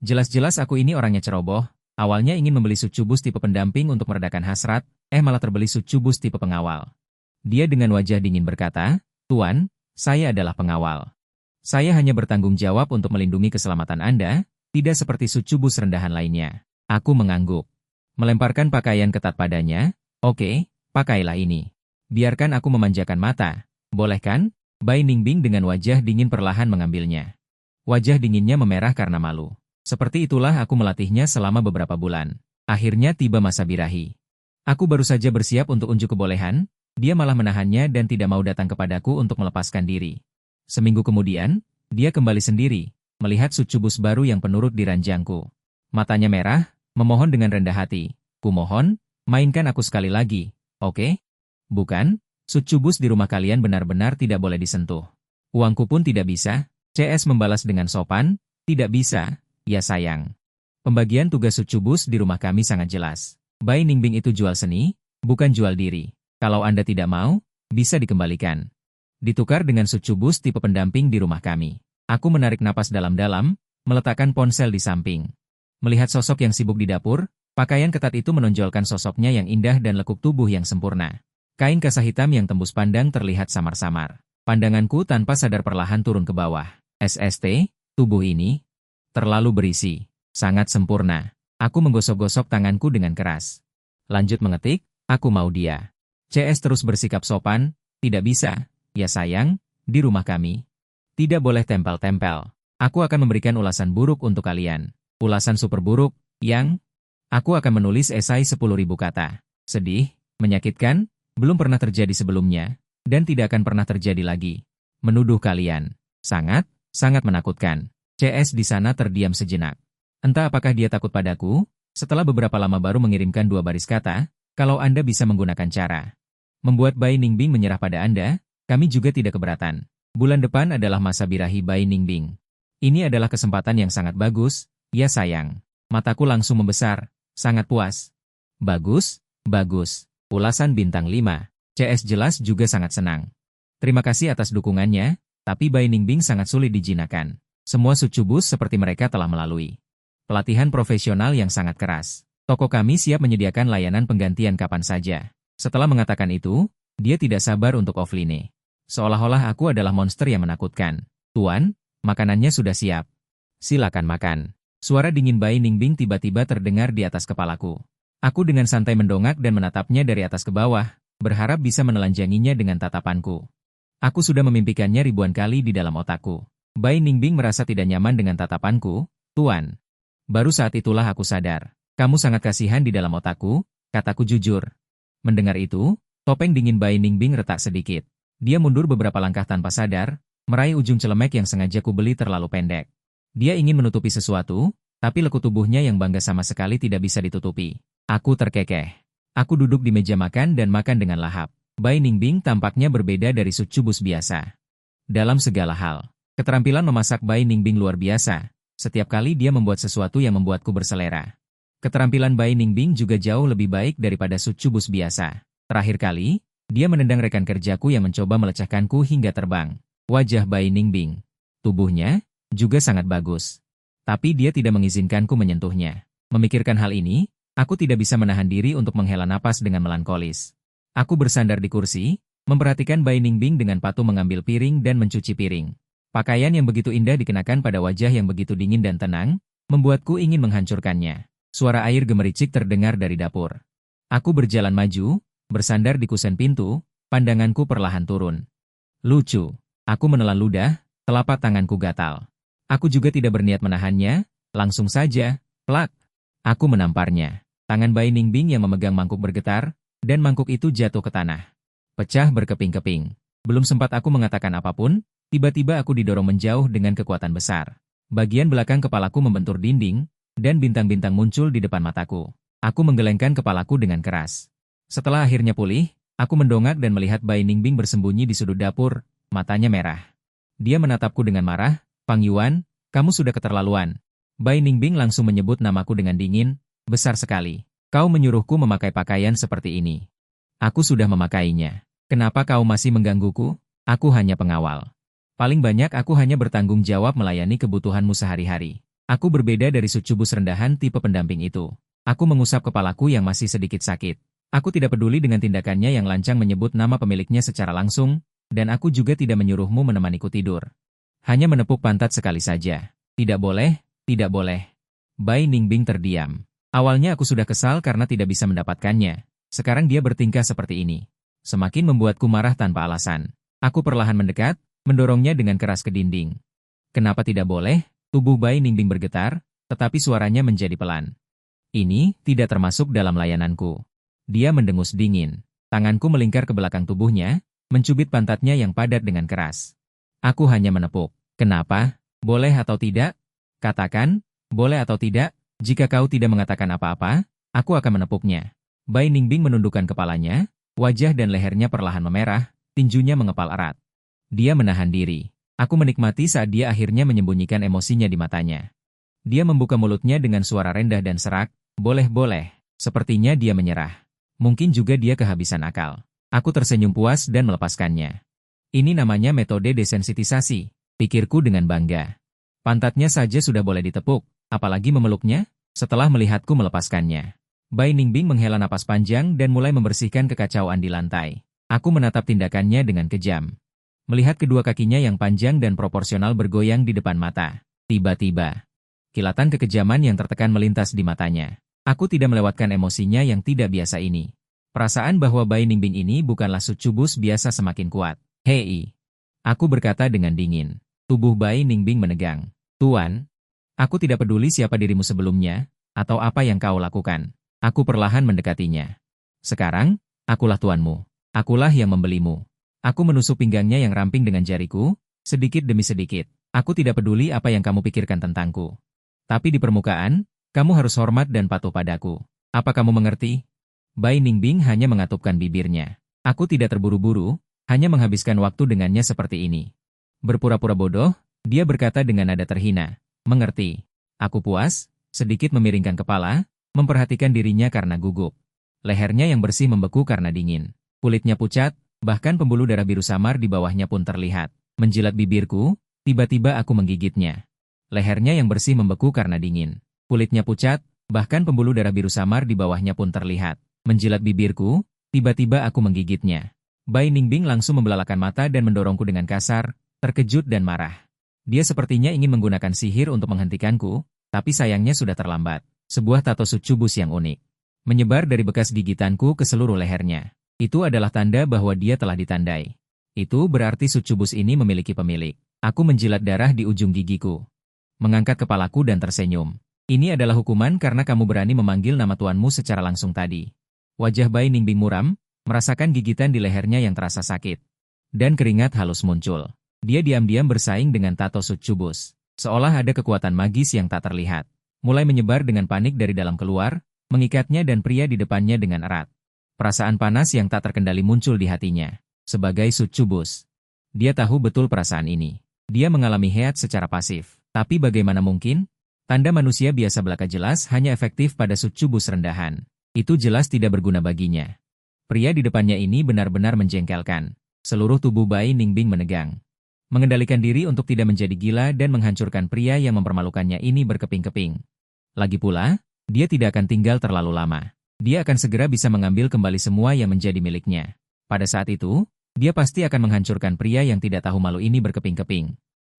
Jelas-jelas aku ini orangnya ceroboh, awalnya ingin membeli sucubus tipe pendamping untuk meredakan hasrat, malah terbeli sucubus tipe pengawal. Dia dengan wajah dingin berkata, "Tuan, saya adalah pengawal. Saya hanya bertanggung jawab untuk melindungi keselamatan Anda, tidak seperti sucubus rendahan lainnya." Aku mengangguk. Melemparkan pakaian ketat padanya, "Oke, pakailah ini. Biarkan aku memanjakan mata. Boleh kan?" Bai Ningbing dengan wajah dingin perlahan mengambilnya. Wajah dinginnya memerah karena malu. Seperti itulah aku melatihnya selama beberapa bulan. Akhirnya tiba masa birahi. Aku baru saja bersiap untuk unjuk kebolehan, dia malah menahannya dan tidak mau datang kepadaku untuk melepaskan diri. Seminggu kemudian, dia kembali sendiri, melihat sucubus baru yang penurut di ranjangku. Matanya merah, memohon dengan rendah hati. "Kumohon, mainkan aku sekali lagi, oke?" "Bukan, sucubus di rumah kalian benar-benar tidak boleh disentuh. Uangku pun tidak bisa." CS membalas dengan sopan, "Tidak bisa. Ya sayang. Pembagian tugas sucubus di rumah kami sangat jelas. Bai Ningbing itu jual seni, bukan jual diri. Kalau Anda tidak mau, bisa dikembalikan. Ditukar dengan sucubus tipe pendamping di rumah kami." Aku menarik napas dalam-dalam, meletakkan ponsel di samping. Melihat sosok yang sibuk di dapur, pakaian ketat itu menonjolkan sosoknya yang indah dan lekuk tubuh yang sempurna. Kain kasah hitam yang tembus pandang terlihat samar-samar. Pandanganku tanpa sadar perlahan turun ke bawah. SST, tubuh ini terlalu berisi, sangat sempurna. Aku menggosok-gosok tanganku dengan keras. Lanjut mengetik, "Aku mau dia." CS terus bersikap sopan, "Tidak bisa, ya sayang, di rumah kami. Tidak boleh tempel-tempel. Aku akan memberikan ulasan buruk untuk kalian. Ulasan super buruk, yang aku akan menulis esai 10.000 kata. Sedih, menyakitkan, belum pernah terjadi sebelumnya, dan tidak akan pernah terjadi lagi. Menuduh kalian. Sangat, sangat menakutkan." CS di sana terdiam sejenak. Entah apakah dia takut padaku, setelah beberapa lama baru mengirimkan 2 baris kata, "Kalau Anda bisa menggunakan cara membuat Bai Ningbing menyerah pada Anda, kami juga tidak keberatan. Bulan depan adalah masa birahi Bai Ningbing. Ini adalah kesempatan yang sangat bagus, ya sayang." Mataku langsung membesar, sangat puas. "Bagus, bagus. Ulasan bintang 5. CS jelas juga sangat senang. Terima kasih atas dukungannya, tapi Bai Ningbing sangat sulit dijinakan. Semua sucubus seperti mereka telah melalui pelatihan profesional yang sangat keras. Toko kami siap menyediakan layanan penggantian kapan saja." Setelah mengatakan itu, dia tidak sabar untuk offline. Seolah-olah aku adalah monster yang menakutkan. "Tuan, makanannya sudah siap. Silakan makan." Suara dingin Bai Ningbing tiba-tiba terdengar di atas kepalaku. Aku dengan santai mendongak dan menatapnya dari atas ke bawah, berharap bisa menelanjanginya dengan tatapanku. Aku sudah memimpikannya ribuan kali di dalam otakku. Bai Ningbing merasa tidak nyaman dengan tatapanku. "Tuan." Baru saat itulah aku sadar. "Kamu sangat kasihan di dalam otakku," kataku jujur. Mendengar itu, topeng dingin Bai Ningbing retak sedikit. Dia mundur beberapa langkah tanpa sadar, meraih ujung celemek yang sengaja kubeli terlalu pendek. Dia ingin menutupi sesuatu, tapi lekuk tubuhnya yang bangga sama sekali tidak bisa ditutupi. Aku terkekeh. Aku duduk di meja makan dan makan dengan lahap. Bai Ningbing tampaknya berbeda dari sucubus biasa. Dalam segala hal, keterampilan memasak Bai Ningbing luar biasa. Setiap kali dia membuat sesuatu yang membuatku berselera. Keterampilan Bai Ningbing juga jauh lebih baik daripada sucubus biasa. Terakhir kali, dia menendang rekan kerjaku yang mencoba melecahkanku hingga terbang. Wajah Bai Ningbing, tubuhnya, juga sangat bagus. Tapi dia tidak mengizinkanku menyentuhnya. Memikirkan hal ini, aku tidak bisa menahan diri untuk menghela napas dengan melankolis. Aku bersandar di kursi, memperhatikan Bai Ningbing dengan patuh mengambil piring dan mencuci piring. Pakaian yang begitu indah dikenakan pada wajah yang begitu dingin dan tenang, membuatku ingin menghancurkannya. Suara air gemericik terdengar dari dapur. Aku berjalan maju, bersandar di kusen pintu, pandanganku perlahan turun. Lucu. Aku menelan ludah, telapak tanganku gatal. Aku juga tidak berniat menahannya, langsung saja, plak. Aku menamparnya. Tangan Bai Ningbing yang memegang mangkuk bergetar, dan mangkuk itu jatuh ke tanah. Pecah berkeping-keping. Belum sempat aku mengatakan apapun, tiba-tiba aku didorong menjauh dengan kekuatan besar. Bagian belakang kepalaku membentur dinding, dan bintang-bintang muncul di depan mataku. Aku menggelengkan kepalaku dengan keras. Setelah akhirnya pulih, aku mendongak dan melihat Bai Ningbing bersembunyi di sudut dapur, matanya merah. Dia menatapku dengan marah, "Pang Yuan, kamu sudah keterlaluan." Bai Ningbing langsung menyebut namaku dengan dingin, "Besar sekali. Kau menyuruhku memakai pakaian seperti ini. Aku sudah memakainya. Kenapa kau masih menggangguku? Aku hanya pengawal. Paling banyak aku hanya bertanggung jawab melayani kebutuhanmu sehari-hari. Aku berbeda dari sucubus rendahan tipe pendamping itu. Aku mengusap kepalaku yang masih sedikit sakit. Aku tidak peduli dengan tindakannya yang lancang menyebut nama pemiliknya secara langsung, dan aku juga tidak menyuruhmu menemaniku tidur. Hanya menepuk pantat sekali saja. Tidak boleh, tidak boleh. Bai Ningbing terdiam. Awalnya aku sudah kesal karena tidak bisa mendapatkannya. Sekarang dia bertingkah seperti ini. Semakin membuatku marah tanpa alasan. Aku perlahan mendekat, mendorongnya dengan keras ke dinding. Kenapa tidak boleh? Tubuh Bai Ningbing bergetar, tetapi suaranya menjadi pelan. Ini tidak termasuk dalam layananku. Dia mendengus dingin. Tanganku melingkar ke belakang tubuhnya, mencubit pantatnya yang padat dengan keras. Aku hanya menepuk. Kenapa? Boleh atau tidak? Katakan, boleh atau tidak? Jika kau tidak mengatakan apa-apa, aku akan menepuknya. Bai Ningbing menundukkan kepalanya, wajah dan lehernya perlahan memerah, tinjunya mengepal erat. Dia menahan diri. Aku menikmati saat dia akhirnya menyembunyikan emosinya di matanya. Dia membuka mulutnya dengan suara rendah dan serak, boleh-boleh. Sepertinya dia menyerah. Mungkin juga dia kehabisan akal. Aku tersenyum puas dan melepaskannya. Ini namanya metode desensitisasi, pikirku dengan bangga. Pantatnya saja sudah boleh ditepuk, apalagi memeluknya? Setelah melihatku melepaskannya, Bai Ningbing menghela napas panjang dan mulai membersihkan kekacauan di lantai. Aku menatap tindakannya dengan kejam. Melihat kedua kakinya yang panjang dan proporsional bergoyang di depan mata. Tiba-tiba, kilatan kekejaman yang tertekan melintas di matanya. Aku tidak melewatkan emosinya yang tidak biasa ini. Perasaan bahwa Bai Ningbing ini bukanlah sucubus biasa semakin kuat. Hei, aku berkata dengan dingin. Tubuh Bai Ningbing menegang. Tuan, aku tidak peduli siapa dirimu sebelumnya, atau apa yang kau lakukan. Aku perlahan mendekatinya. Sekarang, akulah tuanmu. Akulah yang membelimu. Aku menusuk pinggangnya yang ramping dengan jariku, sedikit demi sedikit. Aku tidak peduli apa yang kamu pikirkan tentangku. Tapi di permukaan, kamu harus hormat dan patuh padaku. Apa kamu mengerti? Bai Ningbing hanya mengatupkan bibirnya. Aku tidak terburu-buru, hanya menghabiskan waktu dengannya seperti ini. Berpura-pura bodoh, dia berkata dengan nada terhina. Mengerti. Aku puas, sedikit memiringkan kepala, memperhatikan dirinya karena gugup. Lehernya yang bersih membeku karena dingin. Kulitnya pucat, bahkan pembuluh darah biru samar di bawahnya pun terlihat. Menjilat bibirku, tiba-tiba aku menggigitnya. Lehernya yang bersih membeku karena dingin. Kulitnya pucat, bahkan pembuluh darah biru samar di bawahnya pun terlihat. Menjilat bibirku, tiba-tiba aku menggigitnya. Bai Ningbing langsung membelalakan mata dan mendorongku dengan kasar, terkejut dan marah. Dia sepertinya ingin menggunakan sihir untuk menghentikanku, tapi sayangnya sudah terlambat. Sebuah tato sucubus yang unik menyebar dari bekas gigitanku ke seluruh lehernya. Itu adalah tanda bahwa dia telah ditandai. Itu berarti sucubus ini memiliki pemilik. Aku menjilat darah di ujung gigiku. Mengangkat kepalaku dan tersenyum. Ini adalah hukuman karena kamu berani memanggil nama tuanmu secara langsung tadi. Wajah Bai Ningbing muram, merasakan gigitan di lehernya yang terasa sakit. Dan keringat halus muncul. Dia diam-diam bersaing dengan tato sucubus. Seolah ada kekuatan magis yang tak terlihat. Mulai menyebar dengan panik dari dalam keluar, mengikatnya dan pria di depannya dengan erat. Perasaan panas yang tak terkendali muncul di hatinya. Sebagai sucubus, dia tahu betul perasaan ini. Dia mengalami heat secara pasif. Tapi bagaimana mungkin? Tanda manusia biasa belaka jelas hanya efektif pada sucubus rendahan. Itu jelas tidak berguna baginya. Pria di depannya ini benar-benar menjengkelkan. Seluruh tubuh Bai Ningbing menegang. Mengendalikan diri untuk tidak menjadi gila dan menghancurkan pria yang mempermalukannya ini berkeping-keping. Lagi pula, dia tidak akan tinggal terlalu lama. Dia akan segera bisa mengambil kembali semua yang menjadi miliknya. Pada saat itu, dia pasti akan menghancurkan pria yang tidak tahu malu ini berkeping-keping.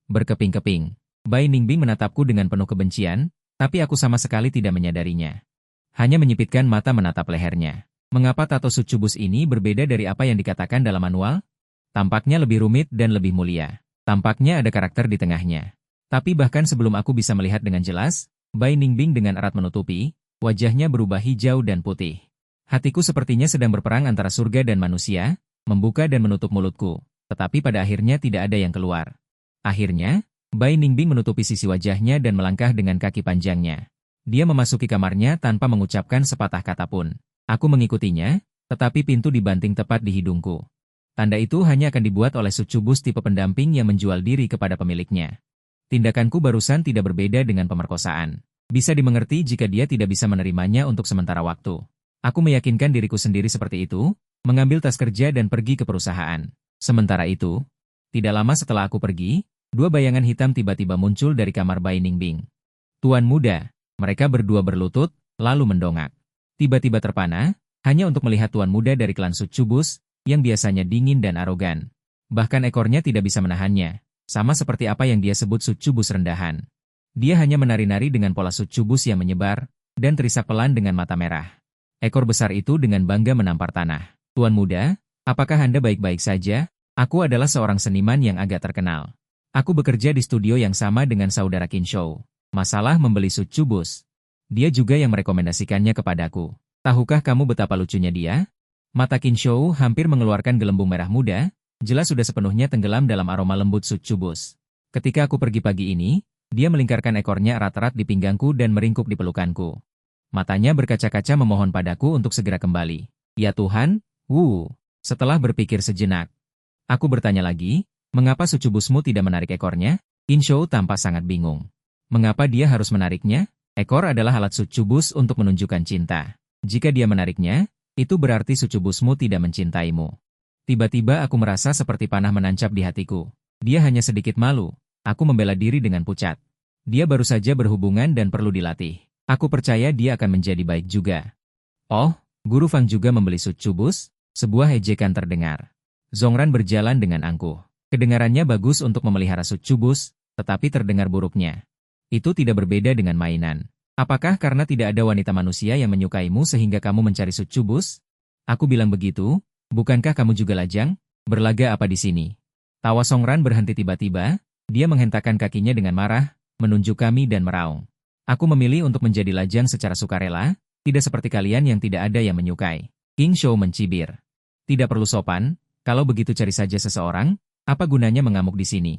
Berkeping-keping. Bai Ningbing menatapku dengan penuh kebencian, tapi aku sama sekali tidak menyadarinya. Hanya menyipitkan mata menatap lehernya. Mengapa tato sucubus ini berbeda dari apa yang dikatakan dalam manual? Tampaknya lebih rumit dan lebih mulia. Tampaknya ada karakter di tengahnya. Tapi bahkan sebelum aku bisa melihat dengan jelas, Bai Ningbing dengan erat menutupi, wajahnya berubah hijau dan putih. Hatiku sepertinya sedang berperang antara surga dan manusia, membuka dan menutup mulutku, tetapi pada akhirnya tidak ada yang keluar. Akhirnya, Bai Ningbing menutupi sisi wajahnya dan melangkah dengan kaki panjangnya. Dia memasuki kamarnya tanpa mengucapkan sepatah kata pun. Aku mengikutinya, tetapi pintu dibanting tepat di hidungku. Tanda itu hanya akan dibuat oleh sucubus tipe pendamping yang menjual diri kepada pemiliknya. Tindakanku barusan tidak berbeda dengan pemerkosaan. Bisa dimengerti jika dia tidak bisa menerimanya untuk sementara waktu. Aku meyakinkan diriku sendiri seperti itu, mengambil tas kerja dan pergi ke perusahaan. Sementara itu, tidak lama setelah aku pergi, dua bayangan hitam tiba-tiba muncul dari kamar Bai Ningbing. Tuan muda, mereka berdua berlutut, lalu mendongak. Tiba-tiba terpana, hanya untuk melihat tuan muda dari klan Succubus, yang biasanya dingin dan arogan. Bahkan ekornya tidak bisa menahannya, sama seperti apa yang dia sebut Succubus rendahan. Dia hanya menari-nari dengan pola Succubus yang menyebar, dan terisak pelan dengan mata merah. Ekor besar itu dengan bangga menampar tanah. Tuan muda, apakah Anda baik-baik saja? Aku adalah seorang seniman yang agak terkenal. Aku bekerja di studio yang sama dengan saudara Kinshou. Masalah membeli Succubus. Dia juga yang merekomendasikannya kepadaku. Tahukah kamu betapa lucunya dia? Mata Kinshou hampir mengeluarkan gelembung merah muda, jelas sudah sepenuhnya tenggelam dalam aroma lembut Succubus. Ketika aku pergi pagi ini, dia melingkarkan ekornya erat-erat di pinggangku dan meringkuk di pelukanku. Matanya berkaca-kaca memohon padaku untuk segera kembali. Ya Tuhan, Setelah berpikir sejenak, aku bertanya lagi, mengapa Succubusmu tidak menarik ekornya? Kinshou tampak sangat bingung. Mengapa dia harus menariknya? Ekor adalah alat Succubus untuk menunjukkan cinta. Jika dia menariknya, itu berarti Succubusmu tidak mencintaimu. Tiba-tiba aku merasa seperti panah menancap di hatiku. Dia hanya sedikit malu. Aku membela diri dengan pucat. Dia baru saja berhubungan dan perlu dilatih. Aku percaya dia akan menjadi baik juga. Oh, Guru Fang juga membeli Succubus? Sebuah ejekan terdengar. Zhongran berjalan dengan angkuh. Kedengarannya bagus untuk memelihara Succubus, tetapi terdengar buruknya. Itu tidak berbeda dengan mainan. Apakah karena tidak ada wanita manusia yang menyukaimu sehingga kamu mencari Succubus? Aku bilang begitu, bukankah kamu juga lajang? Berlaga apa di sini? Tawa Zhongran berhenti tiba-tiba, dia menghentakkan kakinya dengan marah, menunjuk kami dan meraung. Aku memilih untuk menjadi lajang secara sukarela, tidak seperti kalian yang tidak ada yang menyukai. Kinshou mencibir. Tidak perlu sopan, kalau begitu cari saja seseorang, apa gunanya mengamuk di sini?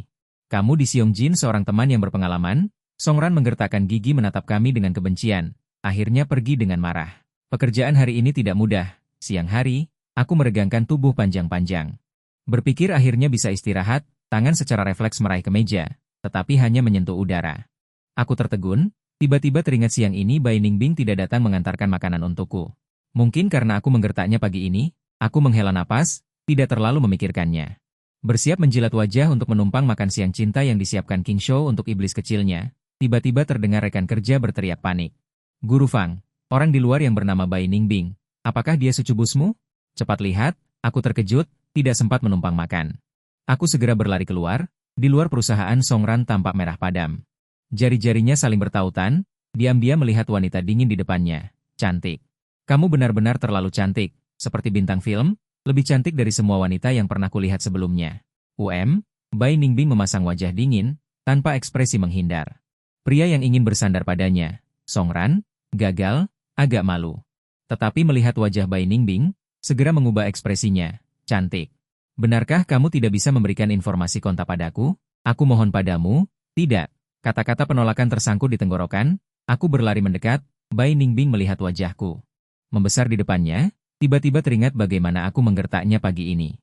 Kamu di Siongjin seorang teman yang berpengalaman? Zhongran menggertakkan gigi menatap kami dengan kebencian, akhirnya pergi dengan marah. Pekerjaan hari ini tidak mudah, siang hari, aku meregangkan tubuh panjang-panjang. Berpikir akhirnya bisa istirahat, tangan secara refleks meraih kemeja, tetapi hanya menyentuh udara. Aku tertegun, tiba-tiba teringat siang ini Bai Ningbing tidak datang mengantarkan makanan untukku. Mungkin karena aku menggertaknya pagi ini, aku menghela napas, tidak terlalu memikirkannya. Bersiap menjilat wajah untuk menumpang makan siang cinta yang disiapkan Kinshou untuk iblis kecilnya. Tiba-tiba terdengar rekan kerja berteriak panik. Guru Fang, orang di luar yang bernama Bai Ningbing. Apakah dia Succubusmu? Cepat lihat, aku terkejut, tidak sempat menumpang makan. Aku segera berlari keluar, di luar perusahaan Zhongran tampak merah padam. Jari-jarinya saling bertautan, diam-diam melihat wanita dingin di depannya. Cantik. Kamu benar-benar terlalu cantik, seperti bintang film, lebih cantik dari semua wanita yang pernah kulihat sebelumnya. Bai Ningbing memasang wajah dingin, tanpa ekspresi menghindar. Pria yang ingin bersandar padanya, Zhongran, gagal, agak malu. Tetapi melihat wajah Bai Ningbing, segera mengubah ekspresinya, cantik. Benarkah kamu tidak bisa memberikan informasi kontak padaku? Aku mohon padamu, tidak. Kata-kata penolakan tersangkut di tenggorokan, aku berlari mendekat, Bai Ningbing melihat wajahku. Membesar di depannya, tiba-tiba teringat bagaimana aku menggertaknya pagi ini.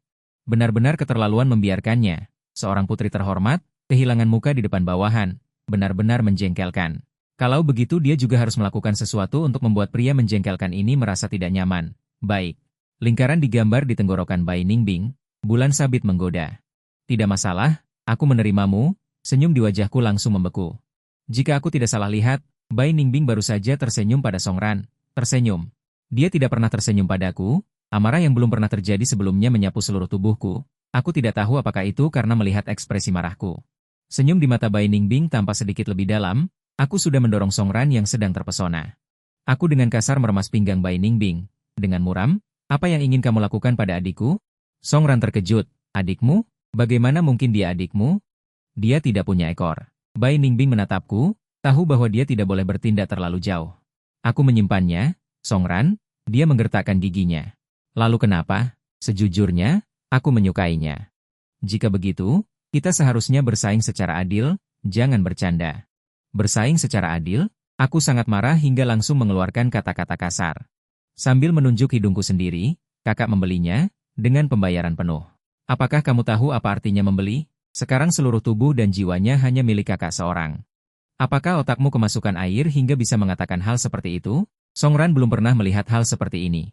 Benar-benar keterlaluan membiarkannya, seorang putri terhormat, kehilangan muka di depan bawahan. Benar-benar menjengkelkan. Kalau begitu dia juga harus melakukan sesuatu untuk membuat pria menjengkelkan ini merasa tidak nyaman. Baik. Lingkaran digambar di tenggorokan Bai Ningbing, bulan sabit menggoda. Tidak masalah, aku menerimamu, senyum di wajahku langsung membeku. Jika aku tidak salah lihat, Bai Ningbing baru saja tersenyum pada Zhongran. Tersenyum. Dia tidak pernah tersenyum padaku, amarah yang belum pernah terjadi sebelumnya menyapu seluruh tubuhku. Aku tidak tahu apakah itu karena melihat ekspresi marahku. Senyum di mata Bai Ningbing tampak sedikit lebih dalam, aku sudah mendorong Zhongran yang sedang terpesona. Aku dengan kasar meremas pinggang Bai Ningbing. Dengan muram, apa yang ingin kamu lakukan pada adikku? Zhongran terkejut. Adikmu? Bagaimana mungkin dia adikmu? Dia tidak punya ekor. Bai Ningbing menatapku, tahu bahwa dia tidak boleh bertindak terlalu jauh. Aku menyimpannya, Zhongran, dia menggertakkan giginya. Lalu kenapa? Sejujurnya, aku menyukainya. Jika begitu, kita seharusnya bersaing secara adil, jangan bercanda. Bersaing secara adil? Aku sangat marah hingga langsung mengeluarkan kata-kata kasar. Sambil menunjuk hidungku sendiri, kakak membelinya, dengan pembayaran penuh. Apakah kamu tahu apa artinya membeli? Sekarang seluruh tubuh dan jiwanya hanya milik kakak seorang. Apakah otakmu kemasukan air hingga bisa mengatakan hal seperti itu? Zhongran belum pernah melihat hal seperti ini.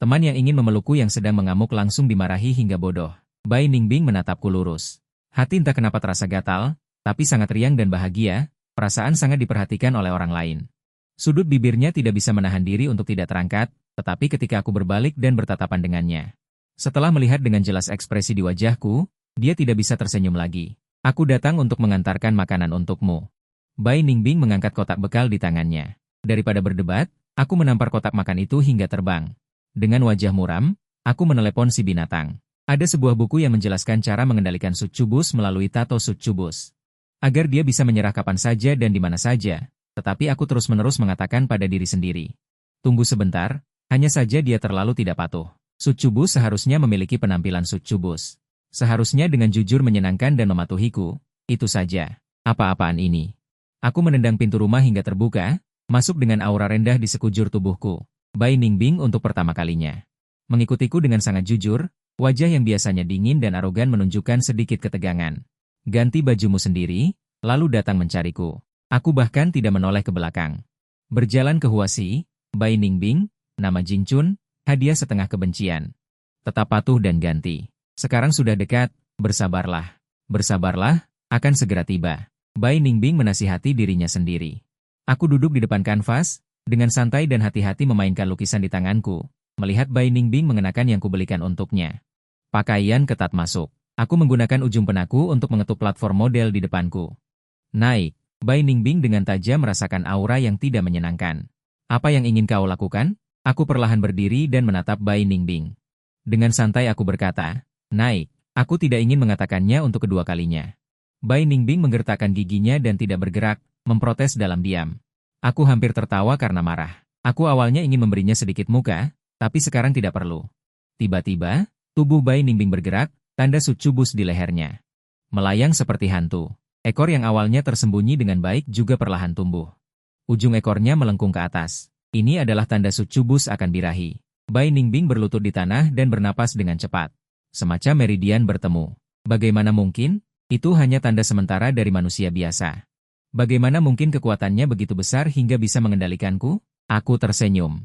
Teman yang ingin memelukku yang sedang mengamuk langsung dimarahi hingga bodoh. Bai Ningbing menatapku lurus. Hati entah kenapa terasa gatal, tapi sangat riang dan bahagia. Perasaan sangat diperhatikan oleh orang lain. Sudut bibirnya tidak bisa menahan diri untuk tidak terangkat, tetapi ketika aku berbalik dan bertatapan dengannya. Setelah melihat dengan jelas ekspresi di wajahku, dia tidak bisa tersenyum lagi. Aku datang untuk mengantarkan makanan untukmu. Bai Ningbing mengangkat kotak bekal di tangannya. Daripada berdebat, aku menampar kotak makan itu hingga terbang. Dengan wajah muram, aku menelepon si binatang. Ada sebuah buku yang menjelaskan cara mengendalikan Succubus melalui tato Succubus. Agar dia bisa menyerah kapan saja dan di mana saja, tetapi aku terus-menerus mengatakan pada diri sendiri. Tunggu sebentar, hanya saja dia terlalu tidak patuh. Succubus seharusnya memiliki penampilan Succubus. Seharusnya dengan jujur menyenangkan dan mematuhiku. Itu saja. Apa-apaan ini? Aku menendang pintu rumah hingga terbuka, masuk dengan aura rendah di sekujur tubuhku. Bai Ningbing untuk pertama kalinya. Mengikutiku dengan sangat jujur, wajah yang biasanya dingin dan arogan menunjukkan sedikit ketegangan. Ganti bajumu sendiri, lalu datang mencariku. Aku bahkan tidak menoleh ke belakang. Berjalan ke Huasi, Bai Ningbing, nama Jingchun, hadiah setengah kebencian. Tetap patuh dan ganti. Sekarang sudah dekat, bersabarlah. Bersabarlah, akan segera tiba. Bai Ningbing menasihati dirinya sendiri. Aku duduk di depan kanvas, dengan santai dan hati-hati memainkan lukisan di tanganku, melihat Bai Ningbing mengenakan yang kubelikan untuknya. Pakaian ketat masuk. Aku menggunakan ujung penaku untuk mengetuk platform model di depanku. Naik, Bai Ningbing dengan tajam merasakan aura yang tidak menyenangkan. Apa yang ingin kau lakukan? Aku perlahan berdiri dan menatap Bai Ningbing. Dengan santai aku berkata, naik. Aku tidak ingin mengatakannya untuk kedua kalinya. Bai Ningbing menggertakkan giginya dan tidak bergerak, memprotes dalam diam. Aku hampir tertawa karena marah. Aku awalnya ingin memberinya sedikit muka, tapi sekarang tidak perlu. Tiba-tiba, tubuh Bai Ningbing bergerak, tanda Succubus di lehernya. Melayang seperti hantu. Ekor yang awalnya tersembunyi dengan baik juga perlahan tumbuh. Ujung ekornya melengkung ke atas. Ini adalah tanda Succubus akan birahi. Bai Ningbing berlutut di tanah dan bernapas dengan cepat. Semacam meridian bertemu. Bagaimana mungkin? Itu hanya tanda sementara dari manusia biasa. Bagaimana mungkin kekuatannya begitu besar hingga bisa mengendalikanku? Aku tersenyum.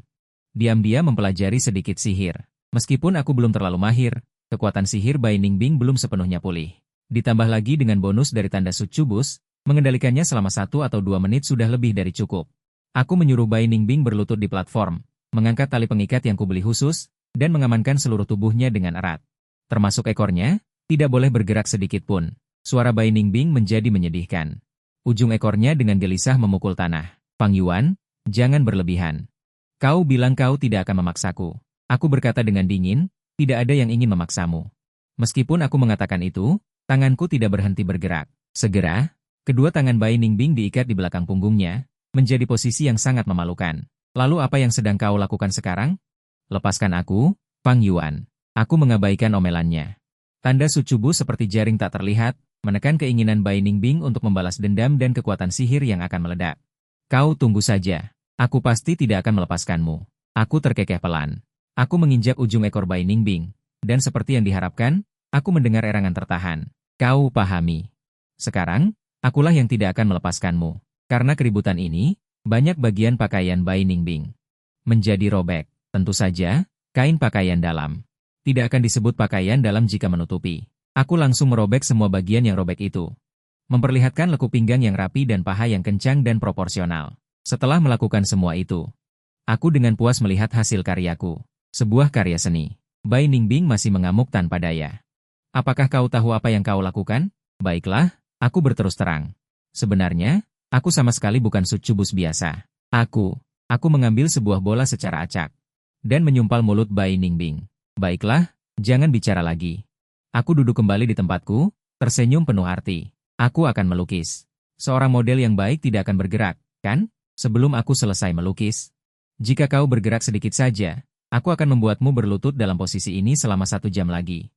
Diam-diam mempelajari sedikit sihir. Meskipun aku belum terlalu mahir, kekuatan sihir Bai Ningbing belum sepenuhnya pulih. Ditambah lagi dengan bonus dari tanda Succubus, mengendalikannya selama 1 atau 2 menit sudah lebih dari cukup. Aku menyuruh Bai Ningbing berlutut di platform, mengangkat tali pengikat yang kubeli khusus, dan mengamankan seluruh tubuhnya dengan erat. Termasuk ekornya, tidak boleh bergerak sedikit pun. Suara Bai Ningbing menjadi menyedihkan. Ujung ekornya dengan gelisah memukul tanah. Fang Yuan, jangan berlebihan. Kau bilang kau tidak akan memaksaku. Aku berkata dengan dingin, tidak ada yang ingin memaksamu. Meskipun aku mengatakan itu, tanganku tidak berhenti bergerak. Segera, kedua tangan Bai Ningbing diikat di belakang punggungnya, menjadi posisi yang sangat memalukan. Lalu apa yang sedang kau lakukan sekarang? Lepaskan aku, Fang Yuan. Aku mengabaikan omelannya. Tanda Succubus seperti jaring tak terlihat, menekan keinginan Bai Ningbing untuk membalas dendam dan kekuatan sihir yang akan meledak. Kau tunggu saja. Aku pasti tidak akan melepaskanmu. Aku terkekeh pelan. Aku menginjak ujung ekor Bai Ningbing. Dan seperti yang diharapkan, aku mendengar erangan tertahan. Kau pahami. Sekarang, akulah yang tidak akan melepaskanmu. Karena keributan ini, banyak bagian pakaian Bai Ningbing menjadi robek. Tentu saja, kain pakaian dalam. Tidak akan disebut pakaian dalam jika menutupi. Aku langsung merobek semua bagian yang robek itu. Memperlihatkan lekuk pinggang yang rapi dan paha yang kencang dan proporsional. Setelah melakukan semua itu, aku dengan puas melihat hasil karyaku. Sebuah karya seni. Bai Ningbing masih mengamuk tanpa daya. Apakah kau tahu apa yang kau lakukan? Baiklah, aku berterus terang. Sebenarnya, aku sama sekali bukan Succubus biasa. Aku mengambil sebuah bola secara acak. Dan menyumpal mulut Bai Ningbing. Baiklah, jangan bicara lagi. Aku duduk kembali di tempatku, tersenyum penuh arti. Aku akan melukis. Seorang model yang baik tidak akan bergerak, kan? Sebelum aku selesai melukis. Jika kau bergerak sedikit saja, aku akan membuatmu berlutut dalam posisi ini selama 1 jam lagi.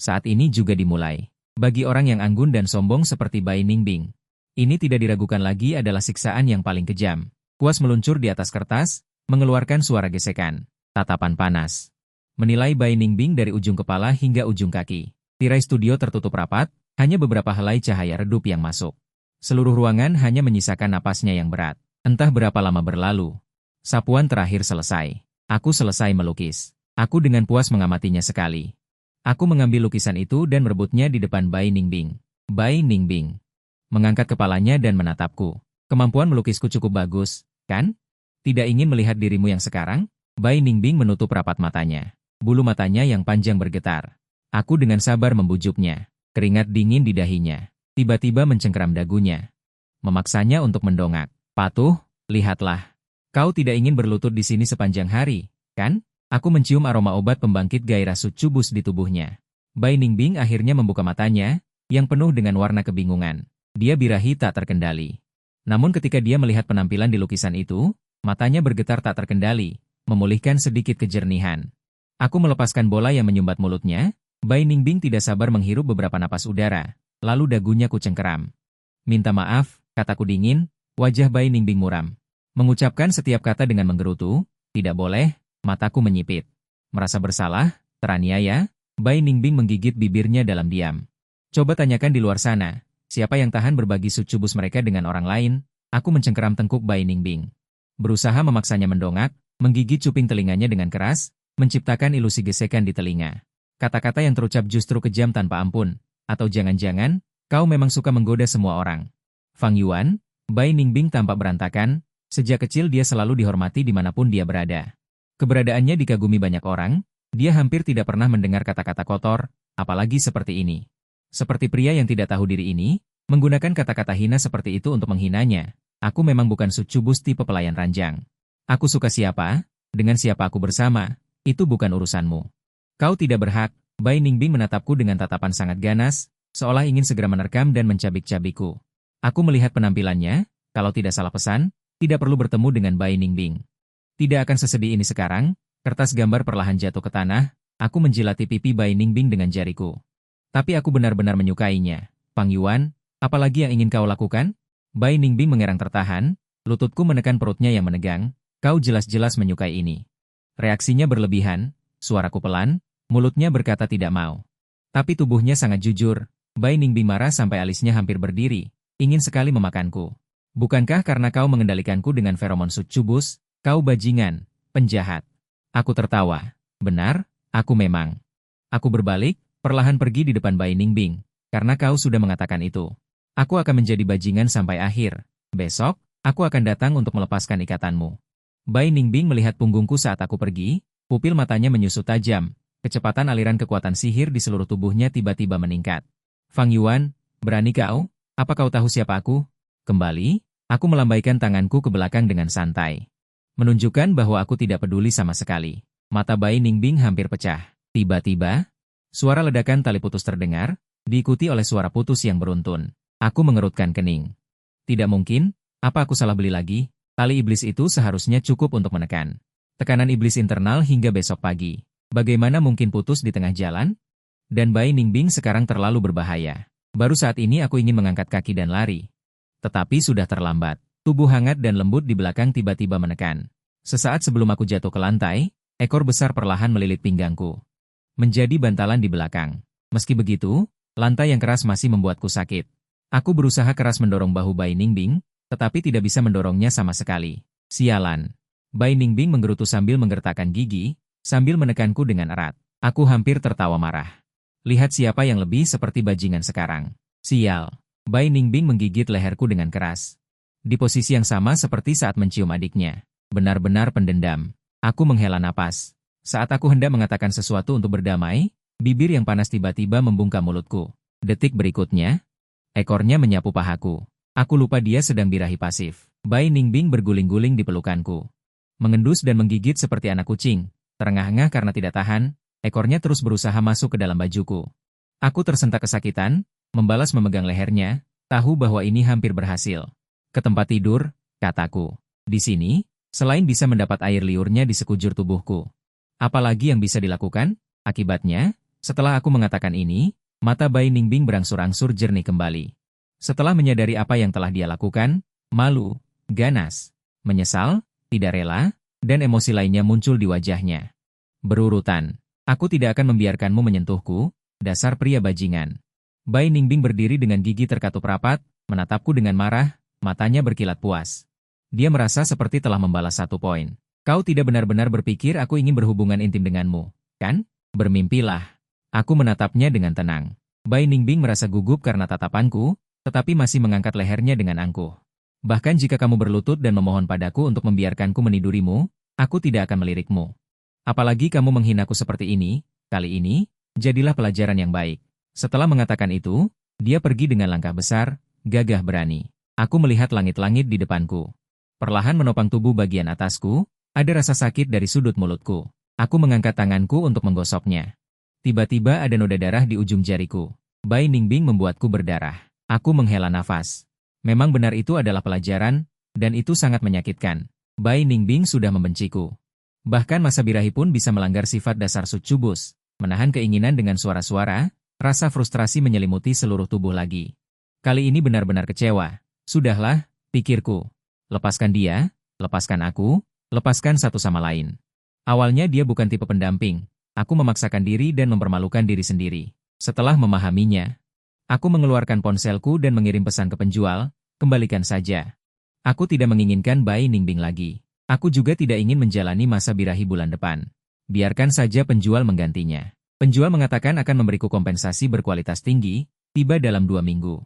Saat ini juga dimulai. Bagi orang yang anggun dan sombong seperti Bai Ningbing, ini tidak diragukan lagi adalah siksaan yang paling kejam. Kuas meluncur di atas kertas, mengeluarkan suara gesekan. Tatapan panas. Menilai Bai Ningbing dari ujung kepala hingga ujung kaki. Tirai studio tertutup rapat, hanya beberapa helai cahaya redup yang masuk. Seluruh ruangan hanya menyisakan napasnya yang berat. Entah berapa lama berlalu. Sapuan terakhir selesai. Aku selesai melukis. Aku dengan puas mengamatinya sekali. Aku mengambil lukisan itu dan merebutnya di depan Bai Ningbing. Bai Ningbing mengangkat kepalanya dan menatapku. Kemampuan melukisku cukup bagus, kan? Tidak ingin melihat dirimu yang sekarang? Bai Ningbing menutup rapat matanya. Bulu matanya yang panjang bergetar. Aku dengan sabar membujuknya. Keringat dingin di dahinya. Tiba-tiba mencengkeram dagunya. Memaksanya untuk mendongak. Patuh, lihatlah. Kau tidak ingin berlutut di sini sepanjang hari, kan? Aku mencium aroma obat pembangkit gairah sucubus di tubuhnya. Bai Ningbing akhirnya membuka matanya, yang penuh dengan warna kebingungan. Dia birahi tak terkendali. Namun ketika dia melihat penampilan di lukisan itu, matanya bergetar tak terkendali, memulihkan sedikit kejernihan. Aku melepaskan bola yang menyumbat mulutnya. Bai Ningbing tidak sabar menghirup beberapa napas udara, lalu dagunya kucengkeram. Minta maaf, kataku dingin, wajah Bai Ningbing muram. Mengucapkan setiap kata dengan menggerutu, tidak boleh, mataku menyipit. Merasa bersalah, teraniaya, Bai Ningbing menggigit bibirnya dalam diam. Coba tanyakan di luar sana, siapa yang tahan berbagi sucubus mereka dengan orang lain? Aku mencengkeram tengkuk Bai Ningbing. Berusaha memaksanya mendongak, menggigit cuping telinganya dengan keras, menciptakan ilusi gesekan di telinga. Kata-kata yang terucap justru kejam tanpa ampun. Atau jangan-jangan, kau memang suka menggoda semua orang. Fang Yuan, Bai Ningbing tampak berantakan, sejak kecil dia selalu dihormati dimanapun dia berada. Keberadaannya dikagumi banyak orang, dia hampir tidak pernah mendengar kata-kata kotor, apalagi seperti ini. Seperti pria yang tidak tahu diri ini, menggunakan kata-kata hina seperti itu untuk menghinanya. Aku memang bukan sucubus tipe pelayan ranjang. Aku suka siapa, dengan siapa aku bersama, itu bukan urusanmu. Kau tidak berhak. Bai Ningbing menatapku dengan tatapan sangat ganas, seolah ingin segera menerkam dan mencabik-cabikku. Aku melihat penampilannya, kalau tidak salah pesan, tidak perlu bertemu dengan Bai Ningbing. Tidak akan sesedih ini sekarang. Kertas gambar perlahan jatuh ke tanah, aku menjilati pipi Bai Ningbing dengan jariku. Tapi aku benar-benar menyukainya. Fang Yuan, apalagi yang ingin kau lakukan? Bai Ningbing mengerang tertahan, lututku menekan perutnya yang menegang. Kau jelas-jelas menyukai ini. Reaksinya berlebihan, suaraku pelan, mulutnya berkata tidak mau. Tapi tubuhnya sangat jujur. Bai Ningbing marah sampai alisnya hampir berdiri, ingin sekali memakanku. Bukankah karena kau mengendalikanku dengan feromon sucubus? Kau bajingan, penjahat. Aku tertawa. Benar, aku memang. Aku berbalik, perlahan pergi di depan Bai Ningbing. Karena kau sudah mengatakan itu. Aku akan menjadi bajingan sampai akhir. Besok, aku akan datang untuk melepaskan ikatanmu. Bai Ningbing melihat punggungku saat aku pergi, pupil matanya menyusut tajam. Kecepatan aliran kekuatan sihir di seluruh tubuhnya tiba-tiba meningkat. Fang Yuan, berani kau? Apa kau tahu siapa aku? Kembali, aku melambaikan tanganku ke belakang dengan santai. Menunjukkan bahwa aku tidak peduli sama sekali. Mata Bai Ningbing hampir pecah. Tiba-tiba, suara ledakan tali putus terdengar, diikuti oleh suara putus yang beruntun. Aku mengerutkan kening. Tidak mungkin, apa aku salah beli lagi? Tali iblis itu seharusnya cukup untuk menekan tekanan iblis internal hingga besok pagi. Bagaimana mungkin putus di tengah jalan? Dan Bai Ningbing sekarang terlalu berbahaya. Baru saat ini aku ingin mengangkat kaki dan lari. Tetapi sudah terlambat. Tubuh hangat dan lembut di belakang tiba-tiba menekan. Sesaat sebelum aku jatuh ke lantai, ekor besar perlahan melilit pinggangku. Menjadi bantalan di belakang. Meski begitu, lantai yang keras masih membuatku sakit. Aku berusaha keras mendorong bahu Bai Ningbing, tetapi tidak bisa mendorongnya sama sekali. Sialan. Bai Ningbing menggerutu sambil menggertakkan gigi, sambil menekanku dengan erat. Aku hampir tertawa marah. Lihat siapa yang lebih seperti bajingan sekarang. Sial. Bai Ningbing menggigit leherku dengan keras. Di posisi yang sama seperti saat mencium adiknya. Benar-benar pendendam. Aku menghela napas. Saat aku hendak mengatakan sesuatu untuk berdamai, bibir yang panas tiba-tiba membungkam mulutku. Detik berikutnya, ekornya menyapu pahaku. Aku lupa dia sedang birahi pasif. Bai Ningbing berguling-guling di pelukanku. Mengendus dan menggigit seperti anak kucing. Terengah-engah karena tidak tahan, ekornya terus berusaha masuk ke dalam bajuku. Aku tersentak kesakitan, membalas memegang lehernya, tahu bahwa ini hampir berhasil. Ke tempat tidur, kataku. Di sini, selain bisa mendapat air liurnya di sekujur tubuhku. Apalagi yang bisa dilakukan? Akibatnya, setelah aku mengatakan ini, mata Bai Ningbing berangsur-angsur jernih kembali. Setelah menyadari apa yang telah dia lakukan, malu, ganas, menyesal, tidak rela, dan emosi lainnya muncul di wajahnya. Berurutan, aku tidak akan membiarkanmu menyentuhku, dasar pria bajingan. Bai Ningbing berdiri dengan gigi terkatup rapat, menatapku dengan marah, matanya berkilat puas. Dia merasa seperti telah membalas 1 poin. Kau tidak benar-benar berpikir aku ingin berhubungan intim denganmu, kan? Bermimpilah. Aku menatapnya dengan tenang. Bai Ningbing merasa gugup karena tatapanku, tetapi masih mengangkat lehernya dengan angkuh. Bahkan jika kamu berlutut dan memohon padaku untuk membiarkanku menidurimu, aku tidak akan melirikmu. Apalagi kamu menghinaku seperti ini, kali ini, jadilah pelajaran yang baik. Setelah mengatakan itu, dia pergi dengan langkah besar, gagah berani. Aku melihat langit-langit di depanku. Perlahan menopang tubuh bagian atasku, ada rasa sakit dari sudut mulutku. Aku mengangkat tanganku untuk menggosoknya. Tiba-tiba ada noda darah di ujung jariku. Bai Ningbing membuatku berdarah. Aku menghela nafas. Memang benar itu adalah pelajaran, dan itu sangat menyakitkan. Bai Ningbing sudah membenciku. Bahkan masa birahi pun bisa melanggar sifat dasar Sucubus, menahan keinginan dengan suara-suara, rasa frustrasi menyelimuti seluruh tubuh lagi. Kali ini benar-benar kecewa. Sudahlah, pikirku. Lepaskan dia, lepaskan aku, lepaskan satu sama lain. Awalnya dia bukan tipe pendamping. Aku memaksakan diri dan mempermalukan diri sendiri. Setelah memahaminya, aku mengeluarkan ponselku dan mengirim pesan ke penjual, kembalikan saja. Aku tidak menginginkan Bai Ningbing lagi. Aku juga tidak ingin menjalani masa birahi bulan depan. Biarkan saja penjual menggantinya. Penjual mengatakan akan memberiku kompensasi berkualitas tinggi, tiba dalam 2 minggu.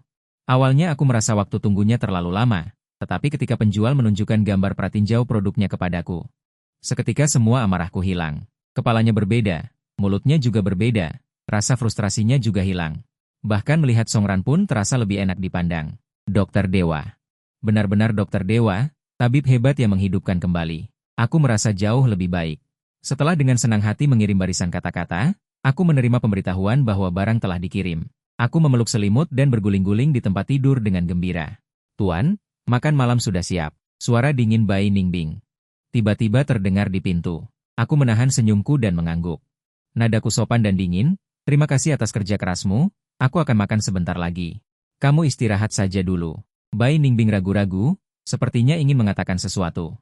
Awalnya aku merasa waktu tunggunya terlalu lama, tetapi ketika penjual menunjukkan gambar pratinjau produknya kepadaku, seketika semua amarahku hilang. Kepalanya berbeda, mulutnya juga berbeda, rasa frustrasinya juga hilang. Bahkan melihat Songran pun terasa lebih enak dipandang. Dokter Dewa. Benar-benar Dokter Dewa, tabib hebat yang menghidupkan kembali. Aku merasa jauh lebih baik. Setelah dengan senang hati mengirim barisan kata-kata, aku menerima pemberitahuan bahwa barang telah dikirim. Aku memeluk selimut dan berguling-guling di tempat tidur dengan gembira. Tuan, makan malam sudah siap. Suara dingin Bai Ningbing. Tiba-tiba terdengar di pintu. Aku menahan senyumku dan mengangguk. Nadaku sopan dan dingin, terima kasih atas kerja kerasmu. Aku akan makan sebentar lagi. Kamu istirahat saja dulu. Bai Ningbing ragu-ragu, sepertinya ingin mengatakan sesuatu.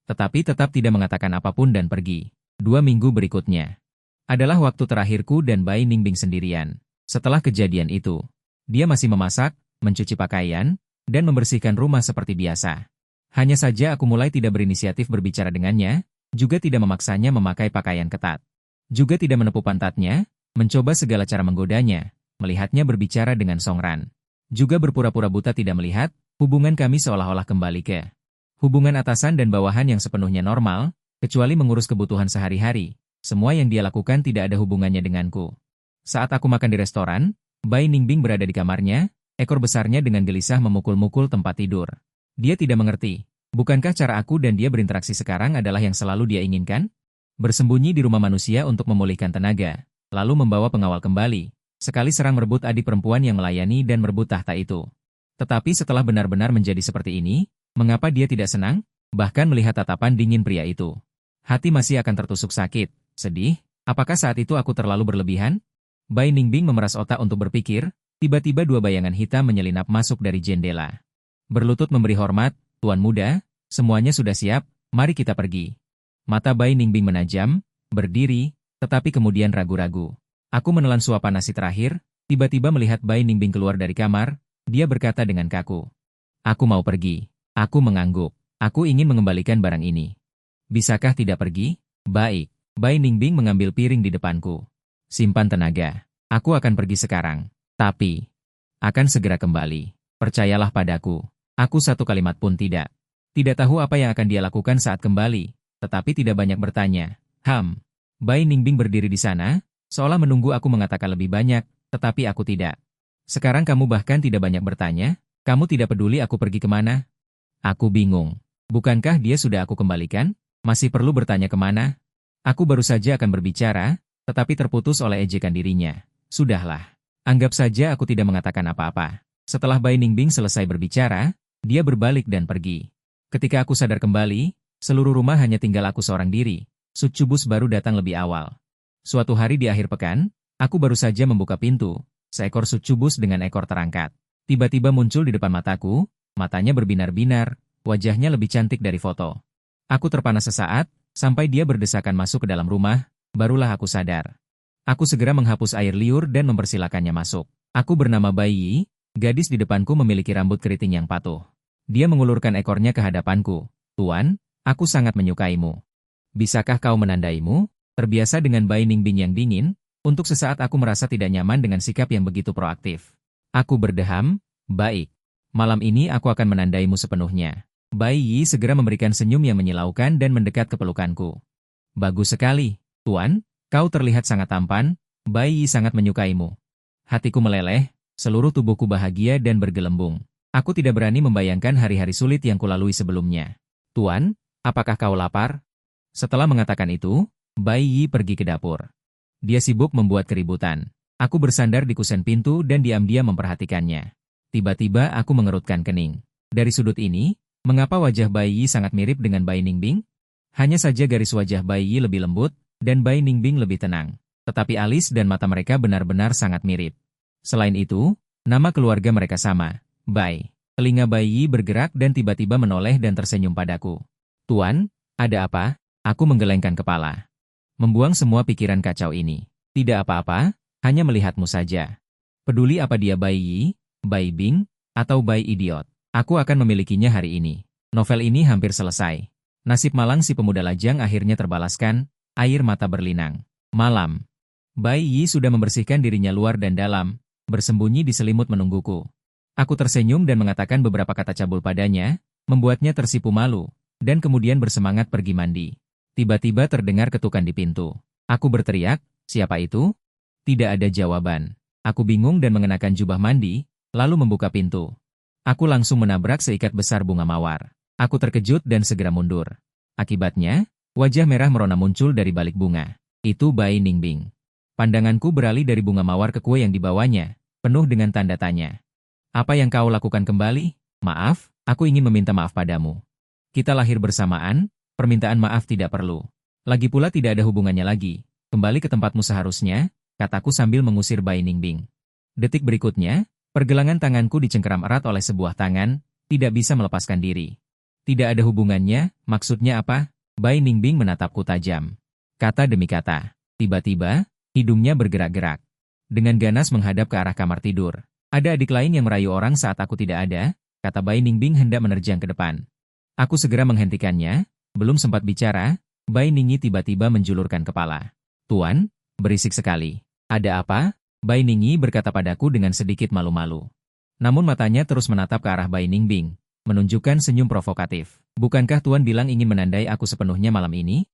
Tetapi tetap tidak mengatakan apapun dan pergi. 2 minggu berikutnya adalah waktu terakhirku dan Bai Ningbing sendirian. Setelah kejadian itu, dia masih memasak, mencuci pakaian, dan membersihkan rumah seperti biasa. Hanya saja aku mulai tidak berinisiatif berbicara dengannya, juga tidak memaksanya memakai pakaian ketat. Juga tidak menepuk pantatnya, mencoba segala cara menggodanya, melihatnya berbicara dengan Songran. Juga berpura-pura buta tidak melihat, hubungan kami seolah-olah kembali ke hubungan atasan dan bawahan yang sepenuhnya normal, kecuali mengurus kebutuhan sehari-hari. Semua yang dia lakukan tidak ada hubungannya denganku. Saat aku makan di restoran, Bai Ningbing berada di kamarnya, ekor besarnya dengan gelisah memukul-mukul tempat tidur. Dia tidak mengerti. Bukankah cara aku dan dia berinteraksi sekarang adalah yang selalu dia inginkan? Bersembunyi di rumah manusia untuk memulihkan tenaga, lalu membawa pengawal kembali, sekali serang merebut adik perempuan yang melayani dan merebut tahta itu. Tetapi setelah benar-benar menjadi seperti ini, mengapa dia tidak senang? Bahkan melihat tatapan dingin pria itu. Hati masih akan tertusuk sakit, sedih, apakah saat itu aku terlalu berlebihan? Bai Ningbing memeras otak untuk berpikir, tiba-tiba 2 bayangan hitam menyelinap masuk dari jendela. Berlutut memberi hormat, Tuan muda, semuanya sudah siap, mari kita pergi. Mata Bai Ningbing menajam, berdiri, tetapi kemudian ragu-ragu. Aku menelan suapan nasi terakhir, tiba-tiba melihat Bai Ningbing keluar dari kamar, dia berkata dengan kaku. Aku mau pergi. Aku mengangguk. Aku ingin mengembalikan barang ini. Bisakah tidak pergi? Baik. Bai Ningbing mengambil piring di depanku. Simpan tenaga. Aku akan pergi sekarang. Tapi, akan segera kembali. Percayalah padaku. Aku satu kalimat pun tidak. Tidak tahu apa yang akan dia lakukan saat kembali, tetapi tidak banyak bertanya. Bai Ningbing berdiri di sana, seolah menunggu aku mengatakan lebih banyak, tetapi aku tidak. Sekarang kamu bahkan tidak banyak bertanya, kamu tidak peduli aku pergi kemana? Aku bingung. Bukankah dia sudah aku kembalikan? Masih perlu bertanya kemana? Aku baru saja akan berbicara, tetapi terputus oleh ejekan dirinya. Sudahlah. Anggap saja aku tidak mengatakan apa-apa. Setelah Bai Ningbing selesai berbicara, dia berbalik dan pergi. Ketika aku sadar kembali, seluruh rumah hanya tinggal aku seorang diri. Sucubus baru datang lebih awal. Suatu hari di akhir pekan, aku baru saja membuka pintu. Seekor Sucubus dengan ekor terangkat tiba-tiba muncul di depan mataku, matanya berbinar-binar, wajahnya lebih cantik dari foto. Aku terpana sesaat, sampai dia berdesakan masuk ke dalam rumah, barulah aku sadar. Aku segera menghapus air liur dan mempersilakannya masuk. Aku bernama Bai Yi, gadis di depanku memiliki rambut keriting yang patuh. Dia mengulurkan ekornya ke hadapanku. Tuan, aku sangat menyukaimu. Bisakah kau menandaimu? Terbiasa dengan Bai Ningbing yang dingin, untuk sesaat aku merasa tidak nyaman dengan sikap yang begitu proaktif. Aku berdeham, baik. Malam ini aku akan menandaimu sepenuhnya. Bai Yi segera memberikan senyum yang menyilaukan dan mendekat ke pelukanku. Bagus sekali, Tuan, kau terlihat sangat tampan, Bai Yi sangat menyukaimu. Hatiku meleleh, seluruh tubuhku bahagia dan bergelembung. Aku tidak berani membayangkan hari-hari sulit yang kulalui sebelumnya. Tuan, apakah kau lapar? Setelah mengatakan itu, Bai Yi pergi ke dapur. Dia sibuk membuat keributan. Aku bersandar di kusen pintu dan diam-diam memperhatikannya. Tiba-tiba aku mengerutkan kening. Dari sudut ini, mengapa wajah Bai Yi sangat mirip dengan Bai Ningbing? Hanya saja garis wajah Bai Yi lebih lembut, dan Bai Ningbing lebih tenang. Tetapi alis dan mata mereka benar-benar sangat mirip. Selain itu, nama keluarga mereka sama, Bai. Telinga Bai Yi bergerak dan tiba-tiba menoleh dan tersenyum padaku. Tuan, ada apa? Aku menggelengkan kepala. Membuang semua pikiran kacau ini. Tidak apa-apa, hanya melihatmu saja. Peduli apa dia Bai Yi, Bai Bing, atau Bai Idiot. Aku akan memilikinya hari ini. Novel ini hampir selesai. Nasib malang si pemuda lajang akhirnya terbalaskan, air mata berlinang. Malam. Bai Yi sudah membersihkan dirinya luar dan dalam, bersembunyi di selimut menungguku. Aku tersenyum dan mengatakan beberapa kata cabul padanya, membuatnya tersipu malu, dan kemudian bersemangat pergi mandi. Tiba-tiba terdengar ketukan di pintu. Aku berteriak, siapa itu? Tidak ada jawaban. Aku bingung dan mengenakan jubah mandi, lalu membuka pintu. Aku langsung menabrak seikat besar bunga mawar. Aku terkejut dan segera mundur. Akibatnya, wajah merah merona muncul dari balik bunga. Itu Bai Ningbing. Pandanganku beralih dari bunga mawar ke kue yang dibawanya, penuh dengan tanda tanya. Apa yang kau lakukan kembali? Maaf, aku ingin meminta maaf padamu. Kita lahir bersamaan, permintaan maaf tidak perlu. Lagi pula tidak ada hubungannya lagi. Kembali ke tempatmu seharusnya, kataku sambil mengusir Bai Ningbing. Detik berikutnya, pergelangan tanganku dicengkeram erat oleh sebuah tangan, tidak bisa melepaskan diri. Tidak ada hubungannya, maksudnya apa? Bai Ningbing menatapku tajam. Kata demi kata. Tiba-tiba, hidungnya bergerak-gerak. Dengan ganas menghadap ke arah kamar tidur. Ada adik lain yang merayu orang saat aku tidak ada, kata Bai Ningbing hendak menerjang ke depan. Aku segera menghentikannya, belum sempat bicara, Bai Ningyi tiba-tiba menjulurkan kepala. Tuan, berisik sekali. Ada apa? Bai Ningyi berkata padaku dengan sedikit malu-malu. Namun matanya terus menatap ke arah Bai Ningbing, menunjukkan senyum provokatif. Bukankah Tuan bilang ingin menandai aku sepenuhnya malam ini?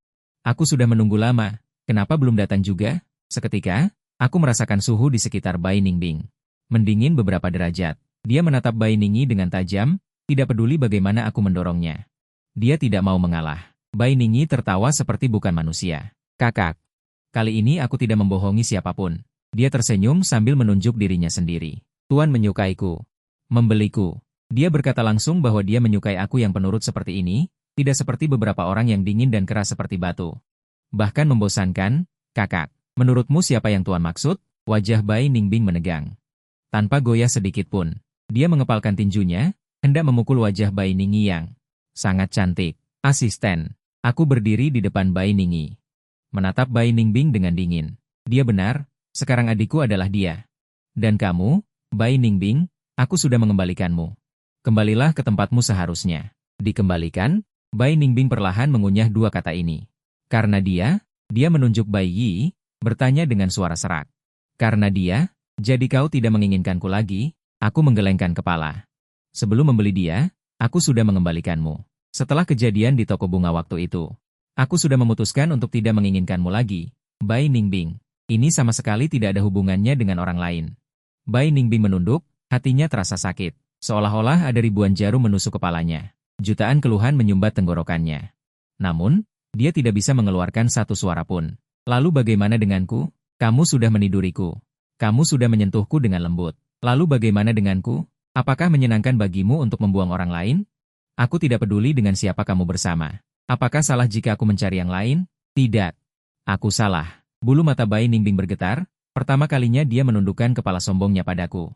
Aku sudah menunggu lama, kenapa belum datang juga? Seketika, aku merasakan suhu di sekitar Bai Ningbing. Mendingin beberapa derajat. Dia menatap Bai Ningyi dengan tajam, tidak peduli bagaimana aku mendorongnya. Dia tidak mau mengalah. Bai Ningyi tertawa seperti bukan manusia. Kakak. Kali ini aku tidak membohongi siapapun. Dia tersenyum sambil menunjuk dirinya sendiri. Tuan menyukaiku. Membeliku. Dia berkata langsung bahwa dia menyukai aku yang penurut seperti ini, tidak seperti beberapa orang yang dingin dan keras seperti batu. Bahkan membosankan, kakak. Menurutmu siapa yang Tuan maksud? Wajah Bai Ningbing menegang. Tanpa goyah sedikit pun, dia mengepalkan tinjunya, hendak memukul wajah Bai Ningyi yang sangat cantik. Asisten. Aku berdiri di depan Bai Ningyi. Menatap Bai Ningbing dengan dingin. Dia benar, sekarang adikku adalah dia. Dan kamu, Bai Ningbing, aku sudah mengembalikanmu. Kembalilah ke tempatmu seharusnya. Dikembalikan, Bai Ningbing perlahan mengunyah dua kata ini. Karena dia menunjuk Bai Yi, bertanya dengan suara serak. Karena dia, jadi kau tidak menginginkanku lagi, aku menggelengkan kepala. Sebelum membeli dia, aku sudah mengembalikanmu. Setelah kejadian di toko bunga waktu itu, aku sudah memutuskan untuk tidak menginginkanmu lagi, Bai Ningbing. Ini sama sekali tidak ada hubungannya dengan orang lain. Bai Ningbing menunduk, hatinya terasa sakit. Seolah-olah ada ribuan jarum menusuk kepalanya. Jutaan keluhan menyumbat tenggorokannya. Namun, dia tidak bisa mengeluarkan satu suara pun. Lalu bagaimana denganku? Kamu sudah meniduriku. Kamu sudah menyentuhku dengan lembut. Lalu bagaimana denganku? Apakah menyenangkan bagimu untuk membuang orang lain? Aku tidak peduli dengan siapa kamu bersama. Apakah salah jika aku mencari yang lain? Tidak. Aku salah. Bulu mata Bai Ningbing bergetar, pertama kalinya dia menundukkan kepala sombongnya padaku.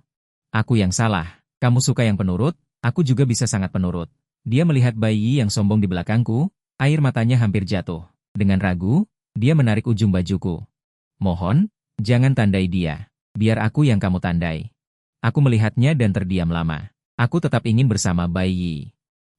Aku yang salah. Kamu suka yang penurut, aku juga bisa sangat penurut. Dia melihat Bai Yi yang sombong di belakangku, air matanya hampir jatuh. Dengan ragu, dia menarik ujung bajuku. Mohon, jangan tandai dia. Biar aku yang kamu tandai. Aku melihatnya dan terdiam lama. Aku tetap ingin bersama Bai Yi.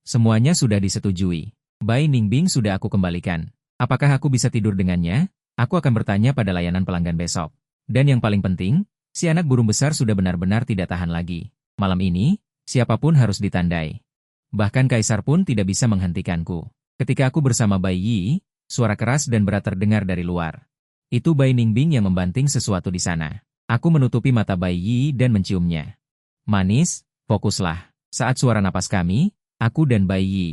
Semuanya sudah disetujui. Bai Ningbing sudah aku kembalikan. Apakah aku bisa tidur dengannya? Aku akan bertanya pada layanan pelanggan besok. Dan yang paling penting, si anak burung besar sudah benar-benar tidak tahan lagi. Malam ini, Siapapun harus ditandai. Bahkan kaisar pun tidak bisa menghentikanku. Ketika aku bersama Bai Yi, suara keras dan berat terdengar dari luar. Itu Bai Ningbing yang membanting sesuatu di sana. Aku menutupi mata Bai Yi dan menciumnya. Manis, fokuslah. Saat suara napas kami, aku dan Bai Yi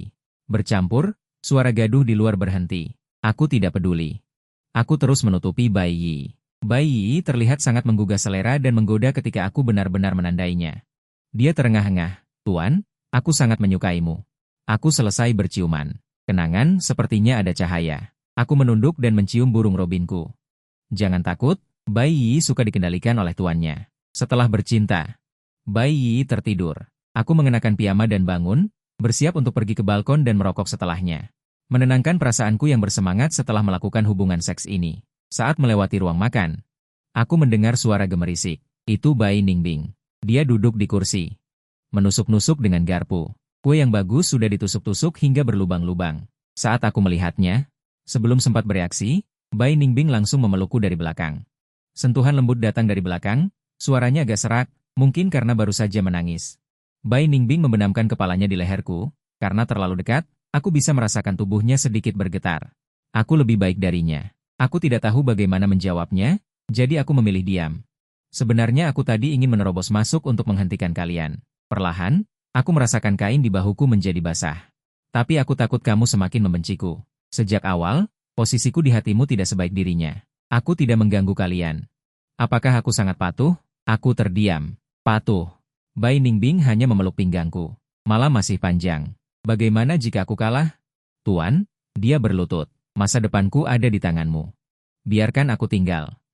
bercampur, suara gaduh di luar berhenti. Aku tidak peduli. Aku terus menutupi Bai Yi. Bai Yi terlihat sangat menggugah selera dan menggoda ketika aku benar-benar menandainya. Dia terengah-engah. Tuan, aku sangat menyukaimu. Aku selesai berciuman. Kenangan, sepertinya ada cahaya. Aku menunduk dan mencium burung robinku. Jangan takut, Bai Yi suka dikendalikan oleh tuannya. Setelah bercinta, Bai Yi tertidur. Aku mengenakan piyama dan bangun, bersiap untuk pergi ke balkon dan merokok setelahnya. Menenangkan perasaanku yang bersemangat setelah melakukan hubungan seks ini. Saat melewati ruang makan, aku mendengar suara gemerisik. Itu Bai Ningbing. Dia duduk di kursi, menusuk-nusuk dengan garpu. Kue yang bagus sudah ditusuk-tusuk hingga berlubang-lubang. Saat aku melihatnya, sebelum sempat bereaksi, Bai Ningbing langsung memelukku dari belakang. Sentuhan lembut datang dari belakang, suaranya agak serak, mungkin karena baru saja menangis. Bai Ningbing membenamkan kepalanya di leherku. Karena terlalu dekat, aku bisa merasakan tubuhnya sedikit bergetar. Aku lebih baik darinya. Aku tidak tahu bagaimana menjawabnya, jadi aku memilih diam. Sebenarnya aku tadi ingin menerobos masuk untuk menghentikan kalian. Perlahan, aku merasakan kain di bahuku menjadi basah. Tapi aku takut kamu semakin membenciku. Sejak awal, posisiku di hatimu tidak sebaik dirinya. Aku tidak mengganggu kalian. Apakah aku sangat patuh? Aku terdiam. Patuh. Bai Ningbing hanya memeluk pinggangku. Malah masih panjang. Bagaimana jika aku kalah? Tuan, dia berlutut. Masa depanku ada di tanganmu. Biarkan aku tinggal.